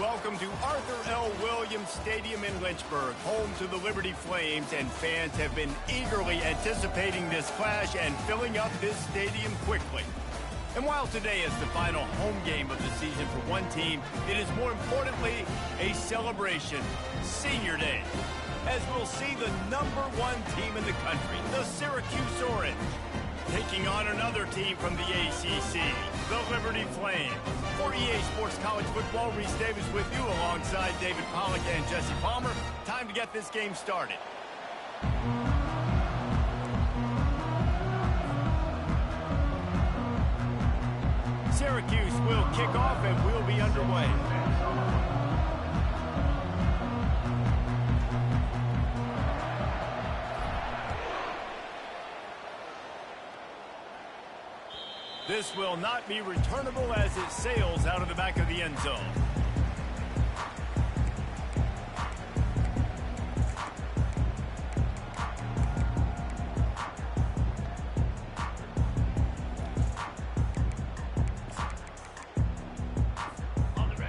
Welcome to Arthur L. Williams Stadium in Lynchburg, home to the Liberty Flames, and fans have been eagerly anticipating this clash and filling up this stadium quickly. And while today is the final home game of the season for one team, it is more importantly a celebration, Senior Day, as we'll see the #1 team in the country, the Syracuse Orange, taking on another team from the ACC, the Liberty Flames. For EA Sports College Football, Reese Davis with you alongside David Pollack and Jesse Palmer. Time to get this game started. Syracuse will kick off and we'll be underway. This will not be returnable as it sails out of the back of the end zone.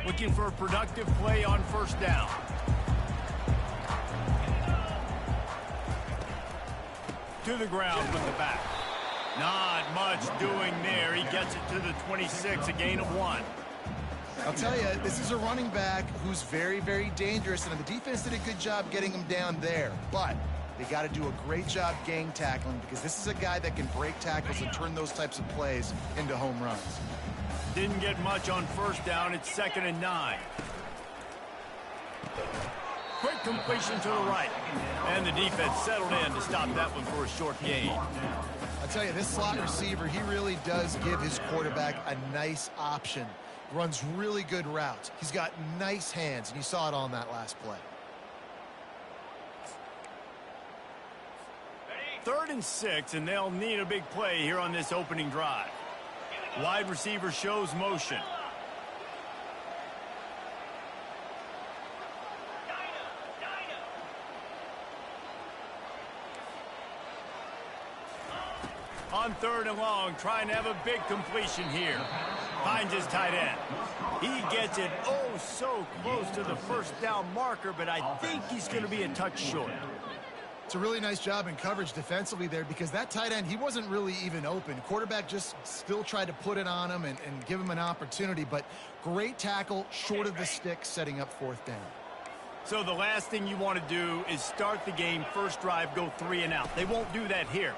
Looking for a productive play on first down. To the ground with the back. Not much doing there. He gets it to the 26, a gain of 1. I'll tell you, this is a running back who's very, very dangerous, and the defense did a good job getting him down there. But they got to do a great job gang tackling because this is a guy that can break tackles and turn those types of plays into home runs. Didn't get much on first down. It's 2nd and 9. Quick completion to the right. And the defense settled in to stop that one for a short gain. I'll tell you, this slot receiver, he really does give his quarterback a nice option. Runs really good routes. He's got nice hands, and you saw it on that last play. 3rd and 6, and they'll need a big play here on this opening drive. Wide receiver shows motion. On 3rd and long, trying to have a big completion here. Finds his tight end. He gets it oh so close to the first down marker, but I think he's going to be a touch short. It's a really nice job in coverage defensively there because that tight end, he wasn't really even open. Quarterback just still tried to put it on him and give him an opportunity, but great tackle short of the stick, setting up 4th down. So the last thing you want to do is start the game, first drive, go 3 and out. They won't do that here.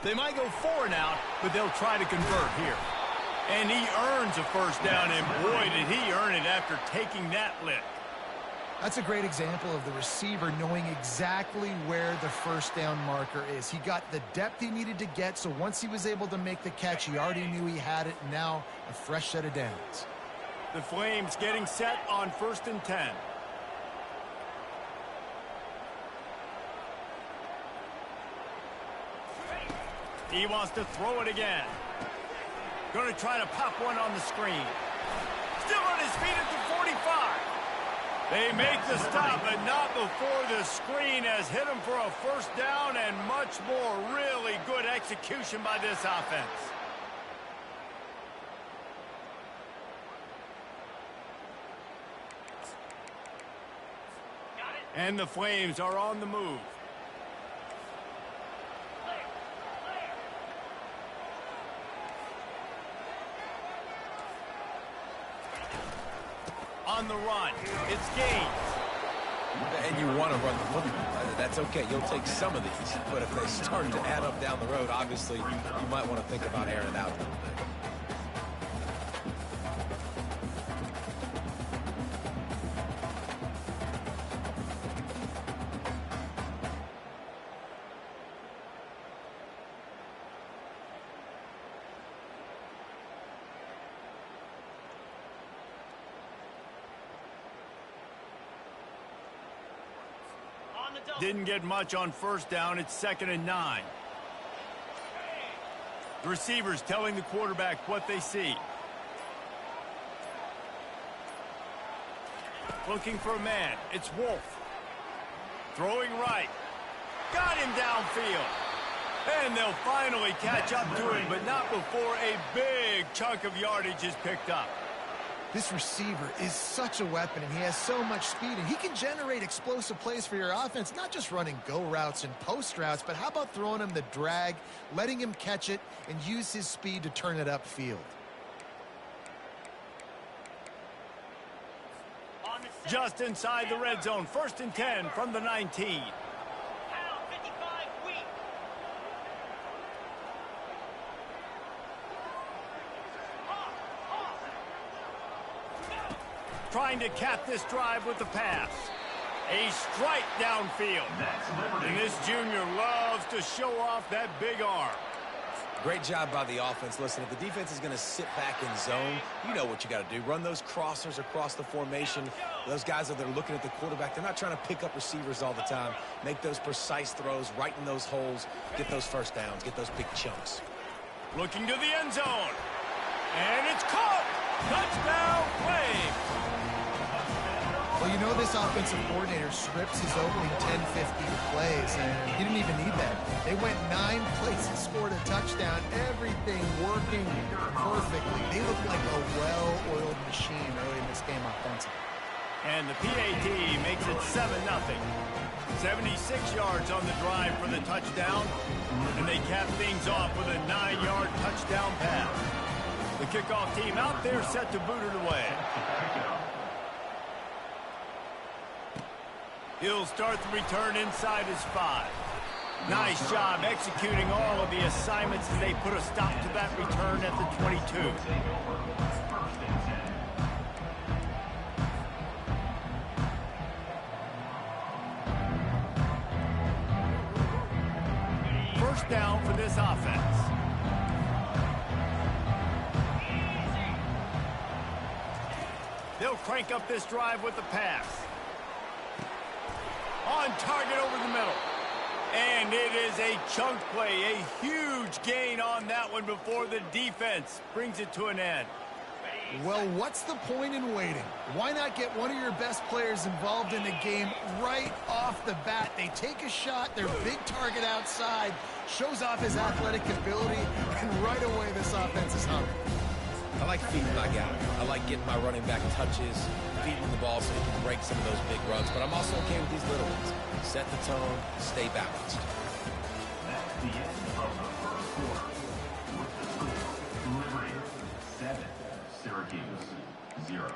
They might go 4 and out, but they'll try to convert here. And he earns a first down, and boy, did he earn it after taking that lift. That's a great example of the receiver knowing exactly where the first down marker is. He got the depth he needed to get, so once he was able to make the catch, he already knew he had it. Now a fresh set of downs. The Flames getting set on 1st and 10. He wants to throw it again. Going to try to pop one on the screen. Still on his feet at the 45. They make the stop, but not before the screen has hit him for a first down and much more. Really good execution by this offense. And the Flames are on the move. On the run, it's Gaines. And you want to run the football. That's okay. You'll take some of these. But if they start to add up down the road, obviously, you might want to think about airing it out a little bit. Didn't get much on first down. It's 2nd and 9. The receivers telling the quarterback what they see. Looking for a man. It's Wolf. Throwing right. Got him downfield. And they'll finally catch up to him, but not before a big chunk of yardage is picked up. This receiver is such a weapon, and he has so much speed, and he can generate explosive plays for your offense, not just running go routes and post routes, but how about throwing him the drag, letting him catch it, and use his speed to turn it upfield. Just inside the red zone, 1st and 10 from the 19. Trying to cap this drive with the pass. A strike downfield. And this junior loves to show off that big arm. Great job by the offense. Listen, if the defense is going to sit back in zone, you know what you got to do. Run those crossers across the formation. Those guys that are looking at the quarterback, they're not trying to pick up receivers all the time. Make those precise throws, right in those holes, get those first downs, get those big chunks. Looking to the end zone. And it's caught. Touchdown play. Well, you know this offensive coordinator scripts his opening 10-15 plays, and he didn't even need that. They went 9 plays and scored a touchdown, everything working perfectly. They look like a well-oiled machine early in this game offensively. And the PAT makes it 7-0. 76 yards on the drive for the touchdown, and they cap things off with a 9-yard touchdown pass. The kickoff team out there set to boot it away. He'll start the return inside his 5. Nice job executing all of the assignments as they put a stop to that return at the 22. First down for this offense. They'll crank up this drive with the pass. On target over the middle. And it is a chunk play, a huge gain on that one before the defense brings it to an end. Well, what's the point in waiting? Why not get one of your best players involved in the game right off the bat? They take a shot, their big target outside, shows off his athletic ability, and right away this offense is hungry. I like feeding my guy. I like getting my running back touches, feeding the ball so he can break some of those big runs. But I'm also okay with these little ones. Set the tone, stay balanced. That's the end of the first quarter. With the score, Liberty 7, Syracuse 0.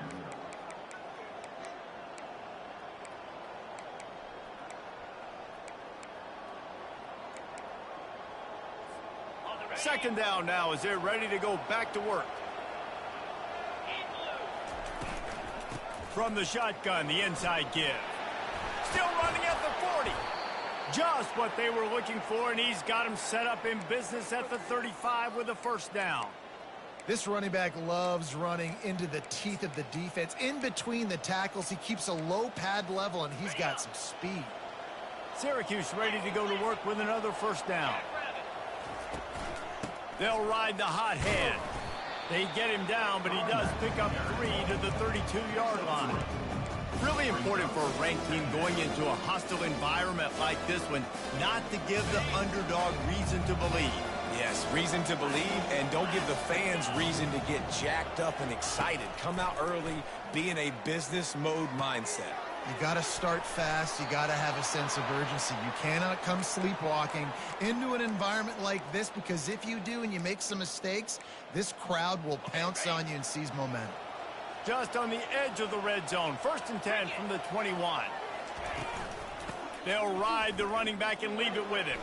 Second down now as they're ready to go back to work. From the shotgun, the inside give. Still running at the 40. Just what they were looking for, and he's got him set up in business at the 35 with a first down. This running back loves running into the teeth of the defense. In between the tackles, he keeps a low pad level, and he's got some speed. Syracuse ready to go to work with another first down. They'll ride the hot hand. They get him down, but he does pick up 3 to the 32-yard line. Really important for a ranked team going into a hostile environment like this one, not to give the underdog reason to believe. Yes, reason to believe, and don't give the fans reason to get jacked up and excited. Come out early, be in a business mode mindset. You got to start fast. You got to have a sense of urgency. You cannot come sleepwalking into an environment like this, because if you do and you make some mistakes, this crowd will pounce on you and seize momentum. Just on the edge of the red zone, 1st and 10 from the 21. They'll ride the running back and leave it with him.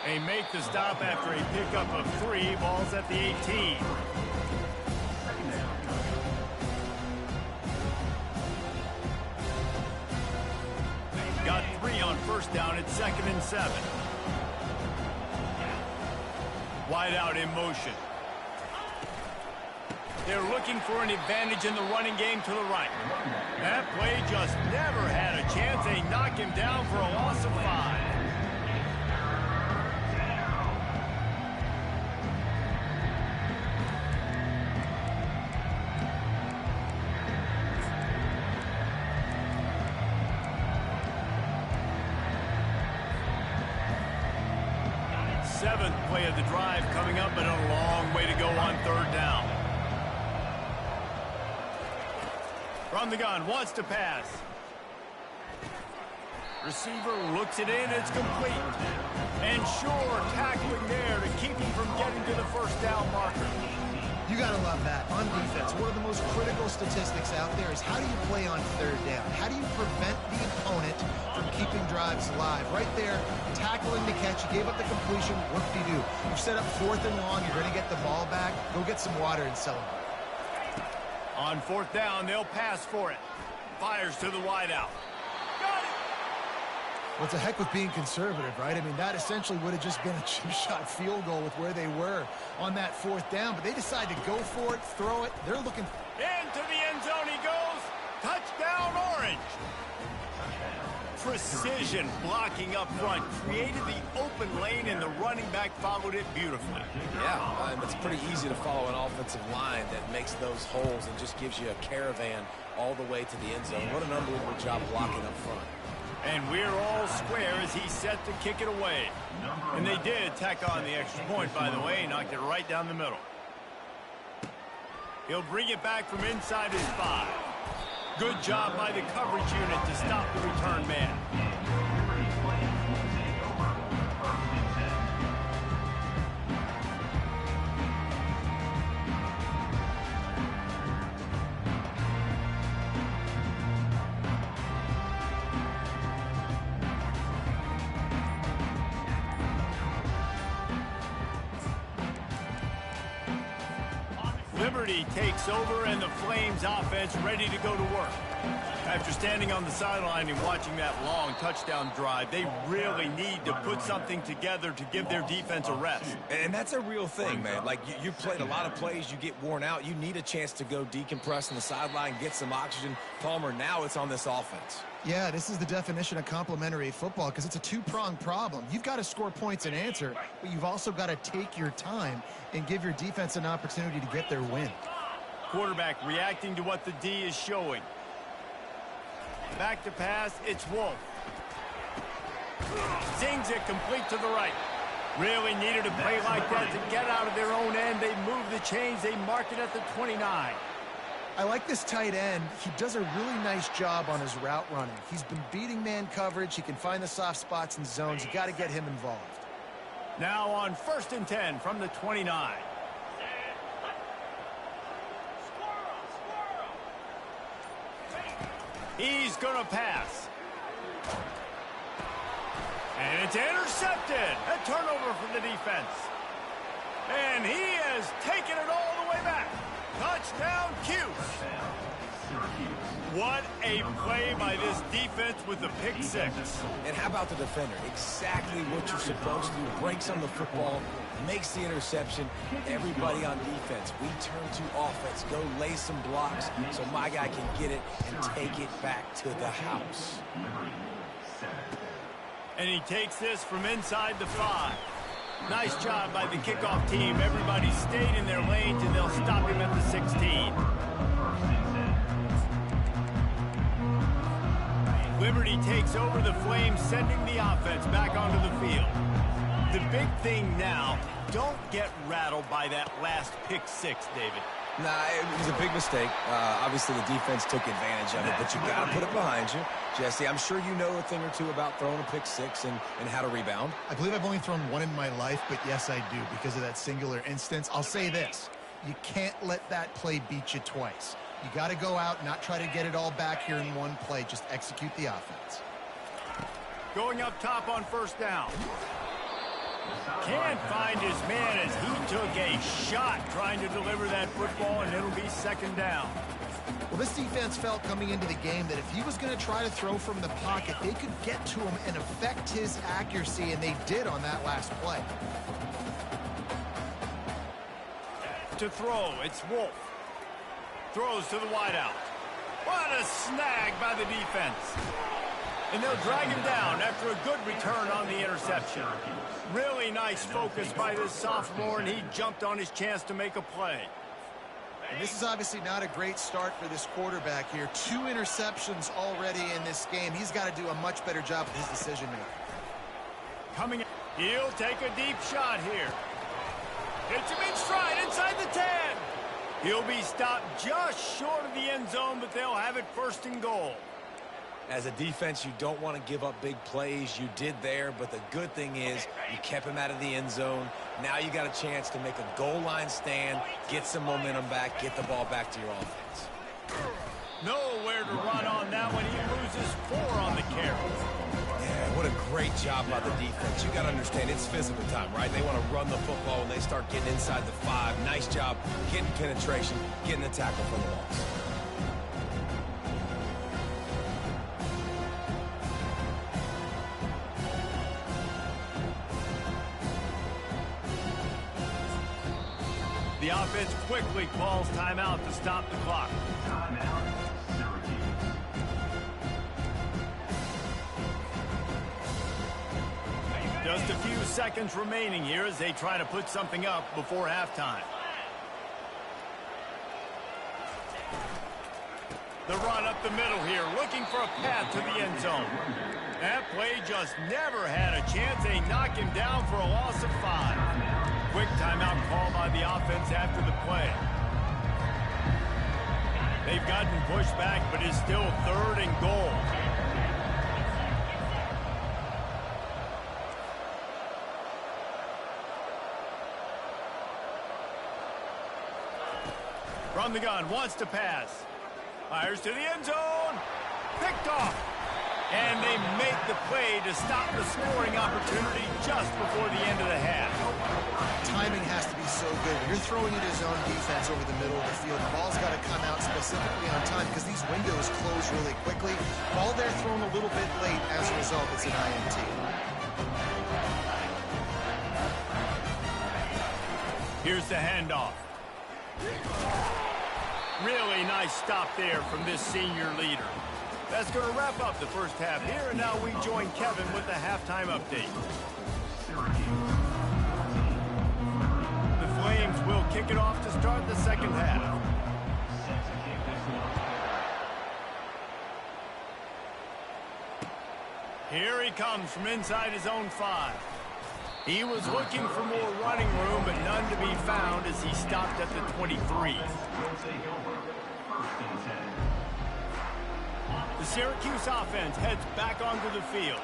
They make the stop after a pickup of 3. Ball's at the 18. Got 3 on first down at 2nd and 7. Wide out in motion. They're looking for an advantage in the running game to the right. That play just never had a chance. They knock him down for a loss of 5. Seventh play of the drive coming up, but a long way to go on 3rd down. From the gun, wants to pass. Receiver looks it in, it's complete. And sure, tackling there to keep him from getting to the first down marker. You gotta love that. On defense, one of the most critical statistics out there is how do you play on third down? How do you prevent the opponent from keeping drives alive? Right there, tackling the catch, you gave up the completion, whoop-de-doo. You've set up 4th and long, you're gonna get the ball back, go get some water and celebrate. On 4th down, they'll pass for it. Fires to the wideout. Got it! Well, it's a heck with being conservative, right? I mean, that essentially would have just been a chip shot field goal with where they were on that 4th down, but they decide to go for it, throw it. They're looking. Into the end zone he goes. Touchdown, Orange. Precision blocking up front. Created the open lane, and the running back followed it beautifully. Yeah, and it's pretty easy to follow an offensive line that makes those holes and just gives you a caravan all the way to the end zone. What an unbelievable job blocking up front. And we're all square as he's set to kick it away. And they did tack on the extra point, by the way. He knocked it right down the middle. He'll bring it back from inside his 5. Good job by the coverage unit to stop the return man. Liberty takes over, and the Flames offense ready to go to work. After standing on the sideline and watching that long touchdown drive, they really need to put something together to give their defense a rest. And that's a real thing, man. Like, you played a lot of plays, you get worn out. You need a chance to go decompress on the sideline, get some oxygen. Palmer, now it's on this offense. Yeah, this is the definition of complementary football because it's a two-pronged problem. You've got to score points and answer, but you've also got to take your time and give your defense an opportunity to get their win. Quarterback reacting to what the D is showing. Back to pass, it's Wolf. Zings it complete to the right. Really needed a play like that to get out of their own end. They move the chains, they mark it at the 29. I like this tight end. He does a really nice job on his route running. He's been beating man coverage. He can find the soft spots and zones. You got to get him involved. Now on 1st and 10 from the 29. He's going to pass. And it's intercepted. A turnover for the defense. And he has taken it all the way back. Touchdown, Cuse. What a play by this defense with the pick 6. And how about the defender? Exactly what you're supposed to do. Breaks on the football, makes the interception. Everybody on defense, we turn to offense. Go lay some blocks so my guy can get it and take it back to the house. And he takes this from inside the 5. Nice job by the kickoff team. Everybody stayed in their lanes, and they'll stop him at the 16. Liberty takes over the Flames, sending the offense back onto the field. The big thing now, don't get rattled by that last pick 6, David. Nah, it was a big mistake. Obviously, the defense took advantage of it, but you got to put it behind you. Jesse, I'm sure you know a thing or two about throwing a pick 6 and how to rebound. I believe I've only thrown one in my life, but yes, I do because of that singular instance. I'll say this. You can't let that play beat you twice. You got to go out, not try to get it all back here in one play. Just execute the offense. Going up top on 1st down. Can't find his man as he took a shot trying to deliver that football, and it'll be 2nd down. Well, this defense felt coming into the game that if he was going to try to throw from the pocket, they could get to him and affect his accuracy, and they did on that last play. To throw, it's Wolf. Throws to the wideout. What a snag by the defense. And they'll drag him down after a good return on the interception. Really nice focus by this sophomore, and he jumped on his chance to make a play. And this is obviously not a great start for this quarterback here. 2 interceptions already in this game. He's got to do a much better job with his decision-making. Coming in. He'll take a deep shot here. Hits him in stride inside the 10. He'll be stopped just short of the end zone, but they'll have it 1st and goal. As a defense, you don't want to give up big plays. You did there, but the good thing is you kept him out of the end zone. Now you got a chance to make a goal line stand, get some momentum back, get the ball back to your offense. Nowhere to run on that one. He loses 4 on the carry. Yeah, what a great job by the defense. You got to understand, it's physical time, right? They want to run the football when they start getting inside the 5. Nice job getting penetration, getting the tackle for the loss. The offense quickly calls timeout to stop the clock. Timeout, Syracuse. Just a few seconds remaining here as they try to put something up before halftime. The run up the middle here, looking for a path to the end zone. That play just never had a chance. They knock him down for a loss of 5. Quick timeout call by the offense after the play. They've gotten pushed back, but it's still 3rd and goal. From the gun, wants to pass. Fires to the end zone. Picked off. And they make the play to stop the scoring opportunity just before the end of the half. Timing has to be so good. When you're throwing it as zone defense over the middle of the field, the ball's got to come out specifically on time because these windows close really quickly. Ball there thrown a little bit late. As a result, it's an INT. Here's the handoff. Really nice stop there from this senior leader. That's going to wrap up the first half here, and now we join Kevin with the halftime update. The Flames will kick it off to start the second half. Here he comes from inside his own 5. He was looking for more running room, but none to be found as he stopped at the 23. The Syracuse offense heads back onto the field.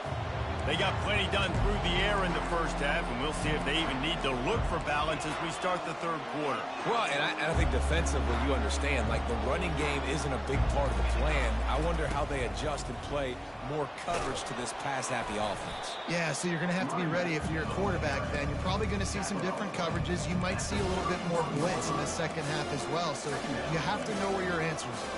They got plenty done through the air in the first half, and we'll see if they even need to look for balance as we start the 3rd quarter. Well, and I think defensively, you understand, like the running game isn't a big part of the plan. I wonder how they adjust and play more coverage to this pass-happy offense. Yeah, so you're going to have to be ready if you're a quarterback then. You're probably going to see some different coverages. You might see a little bit more blitz in the second half as well, so you have to know where your answers are.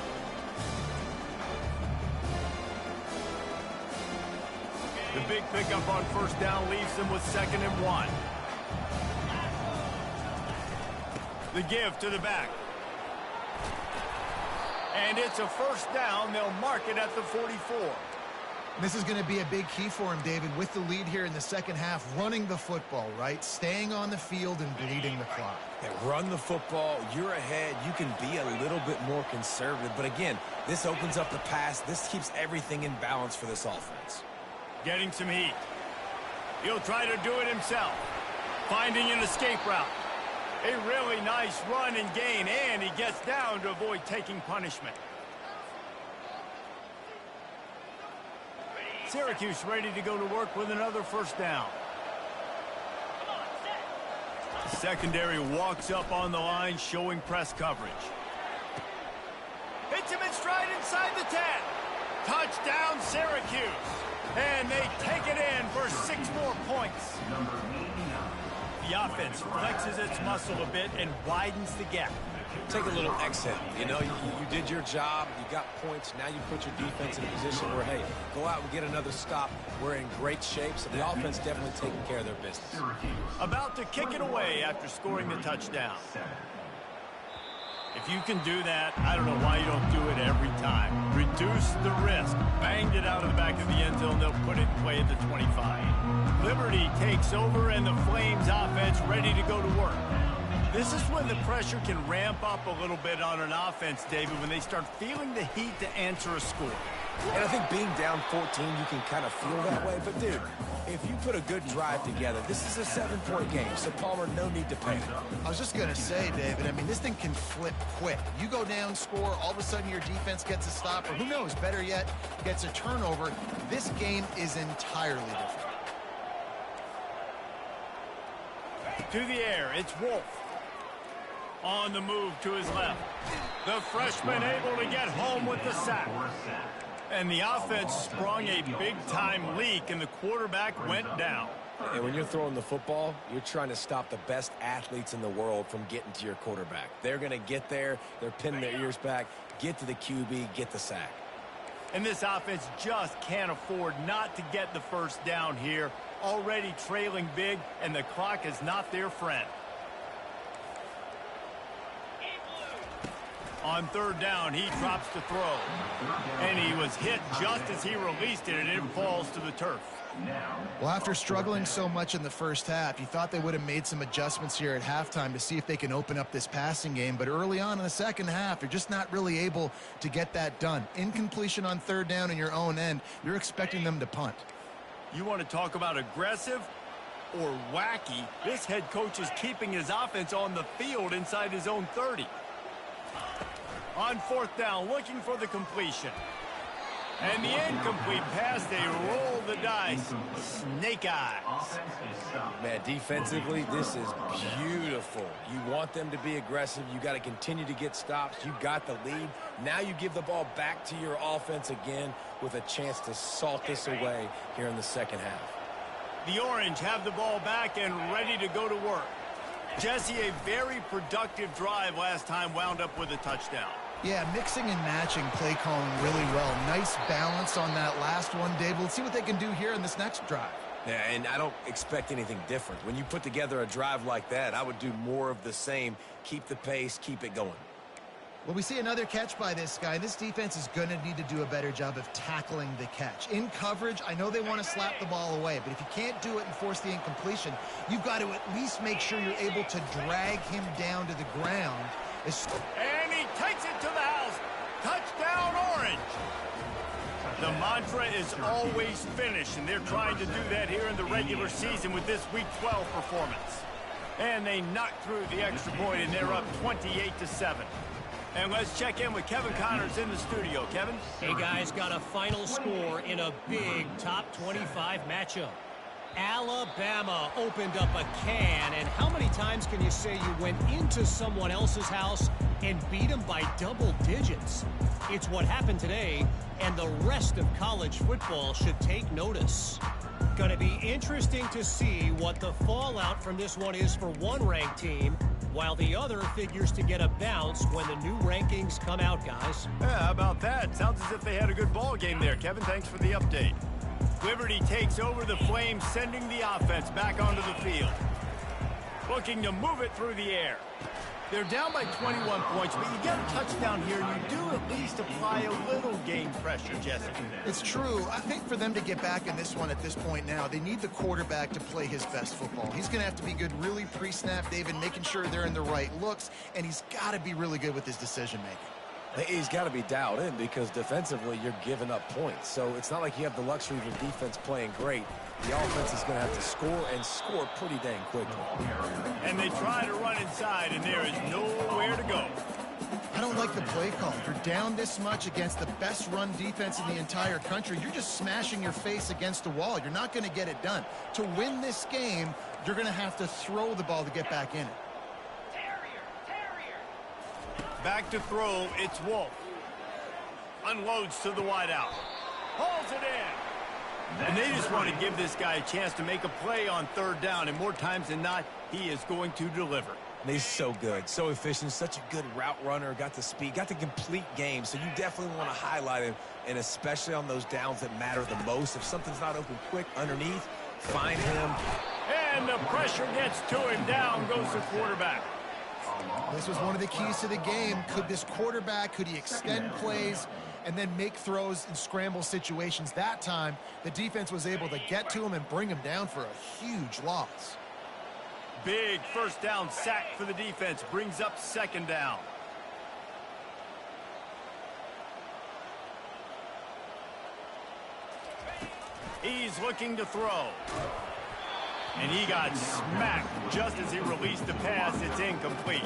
The big pickup on 1st down leaves them with 2nd and 1. The give to the back. And it's a 1st down. They'll mark it at the 44. This is going to be a big key for him, David, with the lead here in the second half, running the football, right? Staying on the field and bleeding the clock. Yeah, run the football. You're ahead. You can be a little bit more conservative. But again, this opens up the pass. This keeps everything in balance for this offense. Getting some heat. He'll try to do it himself. Finding an escape route. A really nice run and gain, and he gets down to avoid taking punishment. Syracuse ready to go to work with another 1st down. The secondary walks up on the line, showing press coverage. Hits him in stride inside the 10. Touchdown, Syracuse. And they take it in for 6 more points. The offense flexes its muscle a bit and widens the gap. Take a little exhale. You know, you did your job. You got points. Now you put your defense in a position where, hey, go out and get another stop. We're in great shape, so the offense definitely taking care of their business. About to kick it away after scoring the touchdown. If you can do that, I don't know why you don't do it every time. Reduce the risk. Banged it out of the back of the end zone. They'll put it in play at the 25. Liberty takes over, and the Flames offense ready to go to work. This is when the pressure can ramp up a little bit on an offense, David, when they start feeling the heat to answer a score. And I think being down 14, you can kind of feel that way. But, dude, if you put a good drive together, this is a 7-point game. So, Palmer, no need to panic. I was just going to say, David, I mean, this thing can flip quick. You go down, score, all of a sudden your defense gets a stop, or who knows, better yet, gets a turnover. This game is entirely different. To the air, it's Wolf. On the move to his left. The freshman able to get home with the sack. And the offense sprung a big-time leak, and the quarterback went down. And when you're throwing the football, you're trying to stop the best athletes in the world from getting to your quarterback. They're going to get there. They're pinning their ears back, get to the QB, get the sack. And this offense just can't afford not to get the first down here. Already trailing big, and the clock is not their friend. On third down, he drops to throw. And he was hit just as he released it, and it falls to the turf. Well, after struggling so much in the first half, you thought they would have made some adjustments here at halftime to see if they can open up this passing game. But early on in the second half, they're just not really able to get that done. Incompletion on third down in your own end, you're expecting them to punt. You want to talk about aggressive or wacky? This head coach is keeping his offense on the field inside his own 30. On fourth down, looking for the completion. And the incomplete pass, they roll the dice. Snake eyes. Man, defensively, this is beautiful. You want them to be aggressive. You got to continue to get stops. You got the lead. Now you give the ball back to your offense again with a chance to salt this away here in the second half. The Orange have the ball back and ready to go to work. Jesse, a very productive drive last time, wound up with a touchdown. Yeah, mixing and matching play calling really well. Nice balance on that last one, Dave. We'll see what they can do here in this next drive. Yeah, and I don't expect anything different. When you put together a drive like that, I would do more of the same. Keep the pace, keep it going. Well, we see another catch by this guy. This defense is going to need to do a better job of tackling the catch. In coverage, I know they want to slap the ball away, but if you can't do it and force the incompletion, you've got to at least make sure you're able to drag him down to the ground. And he takes it to the house. Touchdown, Orange. The mantra is always finish, and they're trying to do that here in the regular season with this Week 12 performance. And they knocked through the extra point, and they're up 28-7. And let's check in with Kevin Connors in the studio. Kevin? Hey, guys, got a final score in a big top 25 matchup. Alabama opened up a can, and how many times can you say you went into someone else's house and beat them by double digits? It's what happened today, and the rest of college football should take notice. Going to be interesting to see what the fallout from this one is for one ranked team, while the other figures to get a bounce when the new rankings come out, guys. Yeah, how about that? Sounds as if they had a good ball game there. Kevin, thanks for the update. Liberty takes over the Flames, sending the offense back onto the field. Looking to move it through the air. They're down by 21 points, but you get a touchdown here, and you do at least apply a little game pressure, Jesse. It's true. I think for them to get back in this one at this point now, they need the quarterback to play his best football. He's going to have to be good really pre-snap, David, making sure they're in the right looks, and he's got to be really good with his decision-making. He's got to be dialed in because defensively you're giving up points. So it's not like you have the luxury of your defense playing great. The offense is going to have to score and score pretty dang quickly. And they try to run inside, and there is nowhere to go. I don't like the play call. You're down this much against the best run defense in the entire country. You're just smashing your face against the wall. You're not going to get it done. To win this game, you're going to have to throw the ball to get back in it. Back to throw, it's Wolf. Unloads to the wideout. Hauls it in. And they just want to give this guy a chance to make a play on third down, and more times than not, he is going to deliver. And he's so good, so efficient, such a good route runner, got the speed, got the complete game, so you definitely want to highlight him, and especially on those downs that matter the most. If something's not open quick underneath, find him. And the pressure gets to him. Down goes the quarterback. This was one of the keys to the game. Could this quarterback, could he extend plays and then make throws in scramble situations? That time, the defense was able to get to him and bring him down for a huge loss. Big first down sack for the defense. Brings up second down. He's looking to throw. And he got smacked just as he released the pass. It's incomplete.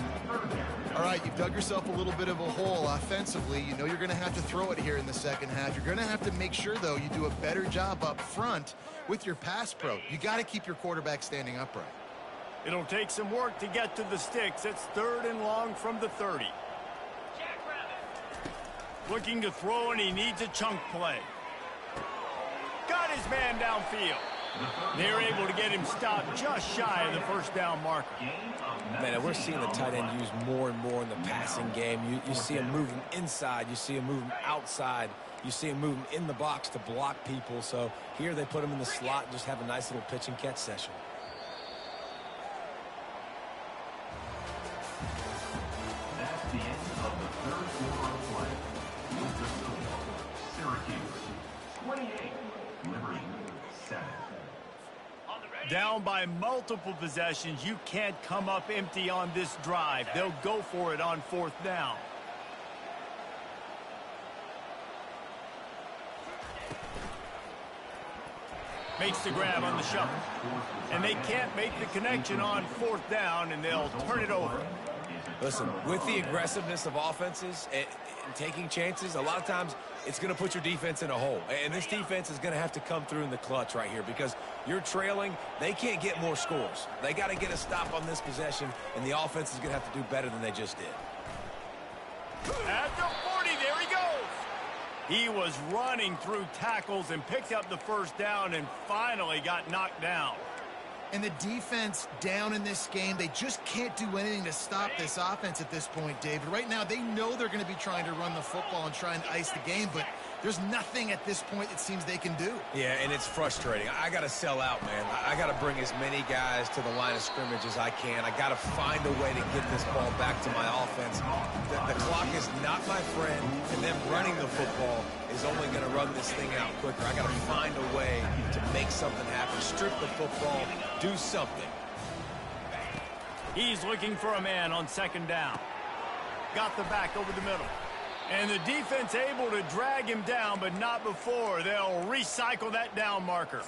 All right, you've dug yourself a little bit of a hole offensively. You know you're going to have to throw it here in the second half. You're going to have to make sure, though, you do a better job up front with your pass pro. You got to keep your quarterback standing upright. It'll take some work to get to the sticks. It's 3rd and long from the 30. Looking to throw, and he needs a chunk play. Got his man downfield. They're able to get him stopped just shy of the first down marker. Man, we're seeing the tight end used more and more in the passing game. You see him moving inside. You see him moving outside. You see him moving in the box to block people. So here they put him in the slot and just have a nice little pitch and catch session. That's the end of the 3rd quarter of play. With the score, Syracuse 28, Liberty 7. Down by multiple possessions, you can't come up empty on this drive. They'll go for it on 4th down. Makes the grab on the shuffle. And they can't make the connection on 4th down, and they'll turn it over. Listen, with the aggressiveness of offenses and taking chances, a lot of times it's going to put your defense in a hole. And this defense is going to have to come through in the clutch right here because you're trailing. They can't get more scores. They got to get a stop on this possession, and the offense is going to have to do better than they just did. At the 40, there he goes. He was running through tackles and picked up the first down and finally got knocked down. And the defense down in this game, they just can't do anything to stop this offense at this point, David. Right now, they know they're going to be trying to run the football and try and ice the game, but there's nothing at this point it seems they can do. Yeah, and it's frustrating. I got to sell out, man. I got to bring as many guys to the line of scrimmage as I can. I got to find a way to get this ball back to my offense. The clock is not my friend, and them running the football is only going to run this thing out quicker. I got to find a way to make something happen. Strip the football, do something. He's looking for a man on 2nd down. Got the back over the middle. And the defense able to drag him down, but not before. They'll recycle that down marker.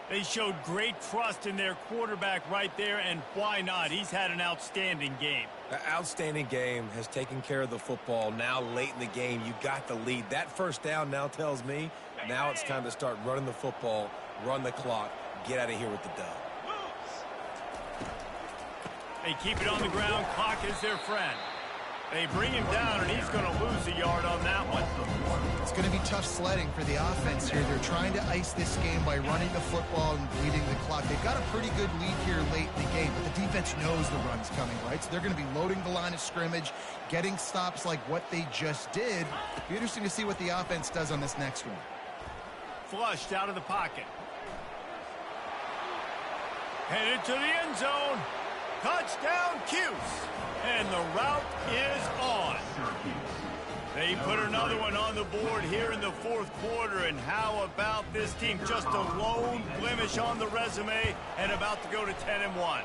They showed great trust in their quarterback right there, and why not? He's had an outstanding game. An outstanding game, has taken care of the football. Now late in the game, you got the lead. That first down now tells me now it's time to start running the football, run the clock, get out of here with the dub. They keep it on the ground. Clock is their friend. They bring him down, and he's going to lose a yard on that one. It's going to be tough sledding for the offense here. They're trying to ice this game by running the football and bleeding the clock. They've got a pretty good lead here late in the game, but the defense knows the run's coming, right? So they're going to be loading the line of scrimmage, getting stops like what they just did. Be interesting to see what the offense does on this next one. Flushed out of the pocket. Headed to the end zone. Touchdown, Cuse. And the route is on. They put another one on the board here in the 4th quarter. And how about this team? Just a lone blemish on the resume and about to go to 10-1.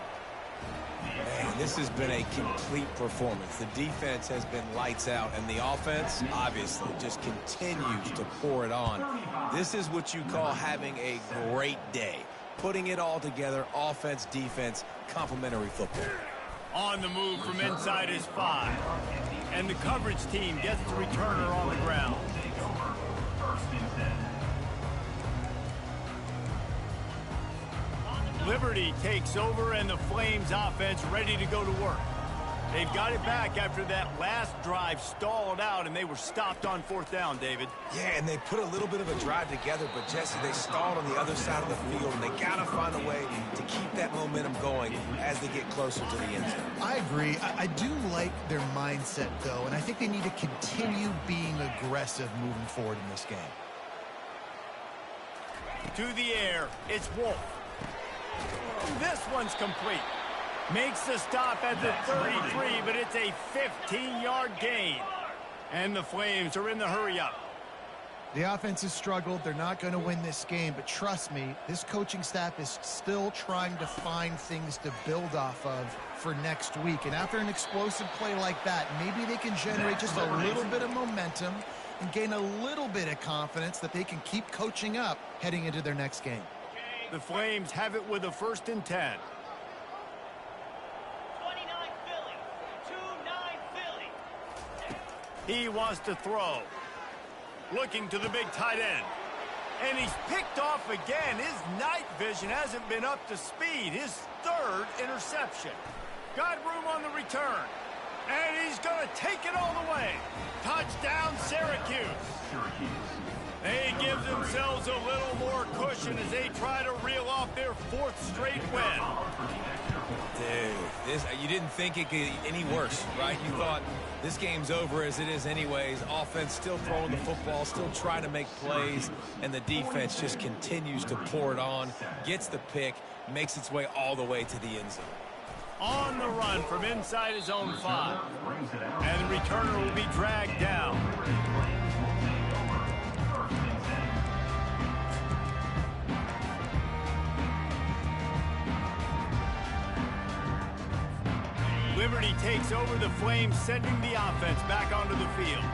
Man, this has been a complete performance. The defense has been lights out, and the offense, obviously, just continues to pour it on. This is what you call having a great day. Putting it all together, offense, defense, complementary football. On the move from inside his 5. And the coverage team gets the returner on the ground. Liberty takes over, and the Flames offense ready to go to work. They've got it back after that last drive stalled out, and they were stopped on 4th down, David. Yeah, and they put a little bit of a drive together, but, Jesse, they stalled on the other side of the field, and they got to find a way to keep that momentum going as they get closer to the end zone. I agree. I do like their mindset, though, and I think they need to continue being aggressive moving forward in this game. To the air, it's Wolf. This one's complete. Makes the stop at the 33, but it's a 15-yard gain. And the Flames are in the hurry-up. The offense has struggled. They're not going to win this game, but trust me, this coaching staff is still trying to find things to build off of for next week. And after an explosive play like that, maybe they can generate just a little bit of momentum, and gain a little bit of confidence that they can keep coaching up heading into their next game. The Flames have it with a 1st and 10. 29 Philly. 2-9 Philly. He wants to throw. Looking to the big tight end. And he's picked off again. His night vision hasn't been up to speed. His 3rd interception. Got room on the return. And he's going to take it all the way. Touchdown, Syracuse. They give themselves a little more cushion as they try to reel off their 4th straight win. Dude, you didn't think it could get any worse, right? You thought this game's over as it is anyways. Offense still throwing the football, still trying to make plays, and the defense just continues to pour it on, gets the pick, makes its way all the way to the end zone. On the run from inside his own 5. And the returner will be dragged down. Liberty takes over the Flames, sending the offense back onto the field.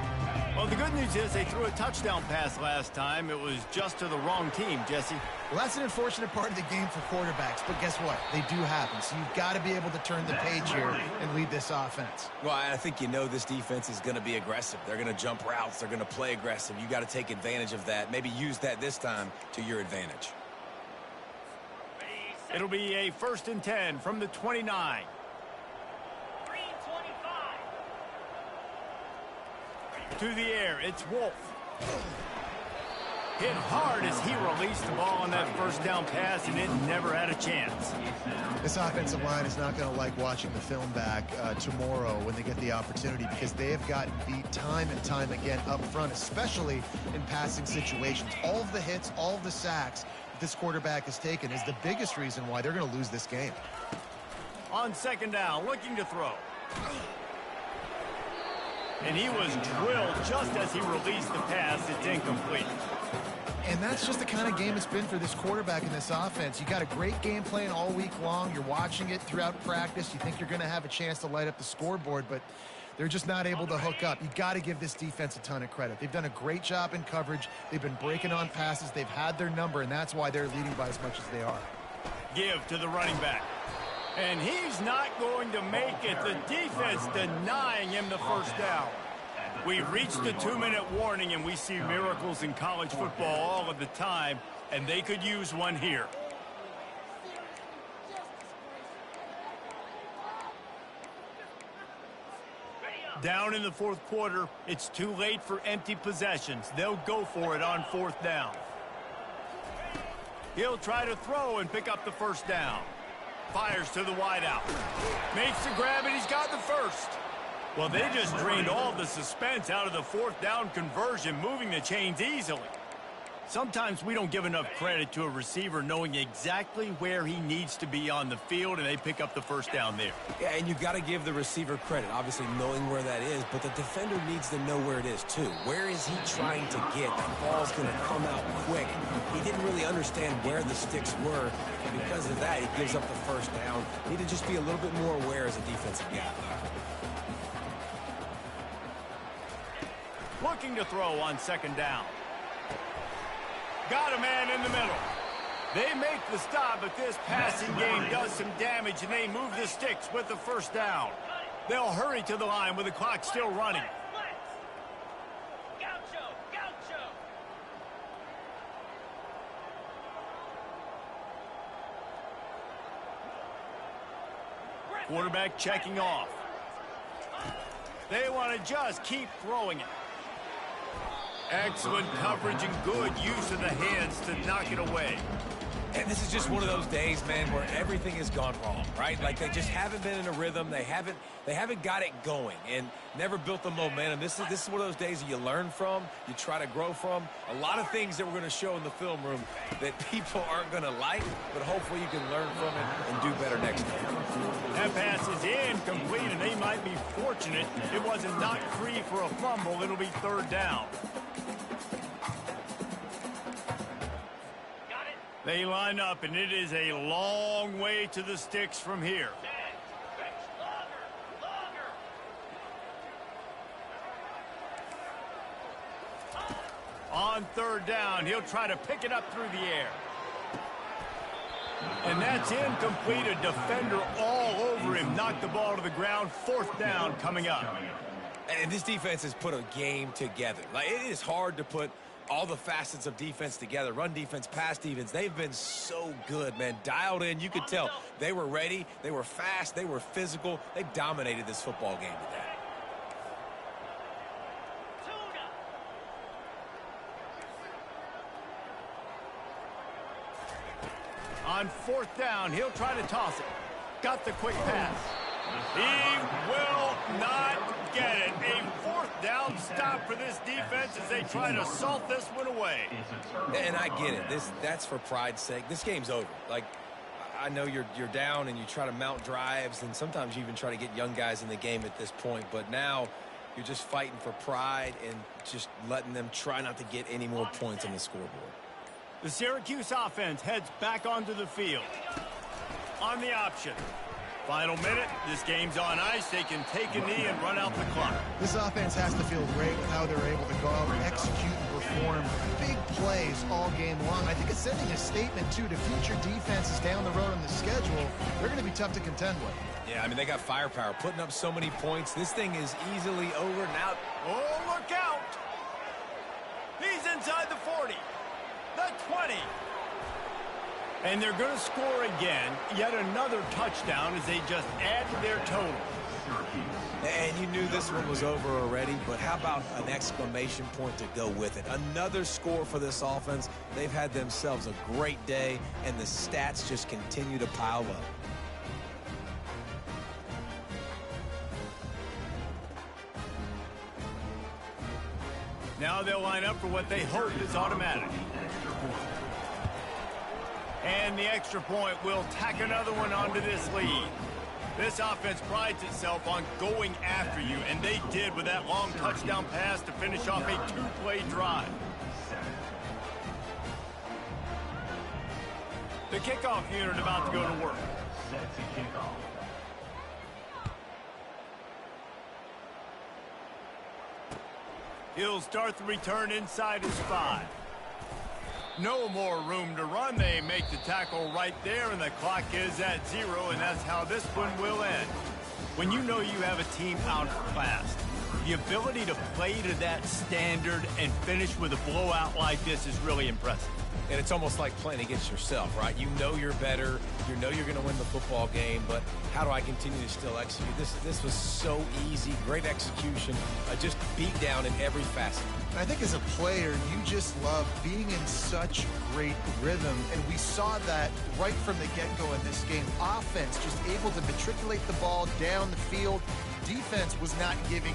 Well, the good news is they threw a touchdown pass last time. It was just to the wrong team, Jesse. Well, that's an unfortunate part of the game for quarterbacks, but guess what? They do happen, so you've got to be able to turn the page here and lead this offense. Well, I think you know this defense is going to be aggressive. They're going to jump routes. They're going to play aggressive. You got to take advantage of that. Maybe use that this time to your advantage. It'll be a 1st and 10 from the 29. To the air, it's Wolf. Hit hard as he released the ball on that 1st down pass, and it never had a chance. This offensive line is not going to like watching the film back tomorrow when they get the opportunity, because they have gotten beat time and time again up front, especially in passing situations. All of the hits, all of the sacks that this quarterback has taken is the biggest reason why they're going to lose this game. On 2nd down, looking to throw. And he was drilled just as he released the pass. It's incomplete. And that's just the kind of game it's been for this quarterback in this offense. You got a great game plan all week long. You're watching it throughout practice. You think you're going to have a chance to light up the scoreboard, but they're just not able to hook up. You got to give this defense a ton of credit. They've done a great job in coverage. They've been breaking on passes. They've had their number, and that's why they're leading by as much as they are. Give to the running back. And he's not going to make it. The defense denying him the 1st down. We've reached the 2-minute warning, and we see miracles in college football all of the time, and they could use one here. Down in the 4th quarter, it's too late for empty possessions. They'll go for it on 4th down. He'll try to throw and pick up the 1st down. Fires to the wideout. Makes the grab, and he's got the 1st. Well, they just drained all the suspense out of the 4th down conversion, moving the chains easily. Sometimes we don't give enough credit to a receiver knowing exactly where he needs to be on the field, and they pick up the 1st down there. Yeah, and you got to give the receiver credit, obviously knowing where that is, but the defender needs to know where it is too. Where is he trying to get? That ball's going to come out quick. He didn't really understand where the sticks were, and because of that, he gives up the 1st down. Need to just be a little bit more aware as a defensive guy. Looking to throw on 2nd down. Got a man in the middle. They make the stop, but this passing game does some damage, and they move the sticks with the 1st down. They'll hurry to the line with the clock still running. Quarterback checking off. They want to just keep throwing it. Excellent coverage and good use of the hands to knock it away. And this is just one of those days, man, where everything has gone wrong, right? Like they just haven't been in a rhythm. They haven't got it going and never built the momentum. This is one of those days that you learn from, you try to grow from. A lot of things that we're going to show in the film room that people aren't going to like, but hopefully you can learn from it and do better next time. That pass is incomplete, and they might be fortunate it wasn't knocked free for a fumble. It'll be 3rd down. They line up, and it is a long way to the sticks from here. On third down, he'll try to pick it up through the air. And that's incomplete. A defender all over him. Knocked the ball to the ground. Fourth down coming up. And this defense has put a game together. Like, it is hard to put all the facets of defense together. Run defense, pass defense. They've been so good, man. Dialed in. You could tell they were ready. They were fast. They were physical. They dominated this football game today. On fourth down, he'll try to toss it. Got the quick pass. He will not get it. A fourth down stop for this defense as they try to salt this one away. And I get it. That's for pride's sake. This game's over. Like, I know you're down and you try to mount drives, and sometimes you even try to get young guys in the game at this point. But now you're just fighting for pride and just letting them try not to get any more points on the scoreboard. The Syracuse offense heads back onto the field. On the option. Final minute. This game's on ice. They can take a knee and run out the clock. This offense has to feel great with how they're able to go out and execute and perform big plays all game long. I think it's sending a statement, too, to future defenses down the road on the schedule. They're going to be tough to contend with. Yeah, I mean, they got firepower, putting up so many points. This thing is easily over now. Oh, look out! He's inside the 40. The 20. And they're going to score again. Yet another touchdown as they just add to their total. And you knew this one was over already, but how about an exclamation point to go with it? Another score for this offense. They've had themselves a great day, and the stats just continue to pile up. Now they'll line up for what they hope is automatic. And the extra point will tack another one onto this lead. This offense prides itself on going after you, and they did with that long touchdown pass to finish off a two-play drive. The kickoff unit about to go to work. Set to kick off. He'll start the return inside his 5. No more room to run. They make the tackle right there, and the clock is at 0, and that's how this one will end. When you know you have a team outclassed, the ability to play to that standard and finish with a blowout like this is really impressive. And it's almost like playing against yourself, right? You know you're better. You know you're going to win the football game, but how do I continue to still execute? This was so easy. Great execution. Just beat down in every facet. I think as a player, you just love being in such great rhythm, and we saw that right from the get-go in this game. Offense just able to matriculate the ball down the field. Defense was not giving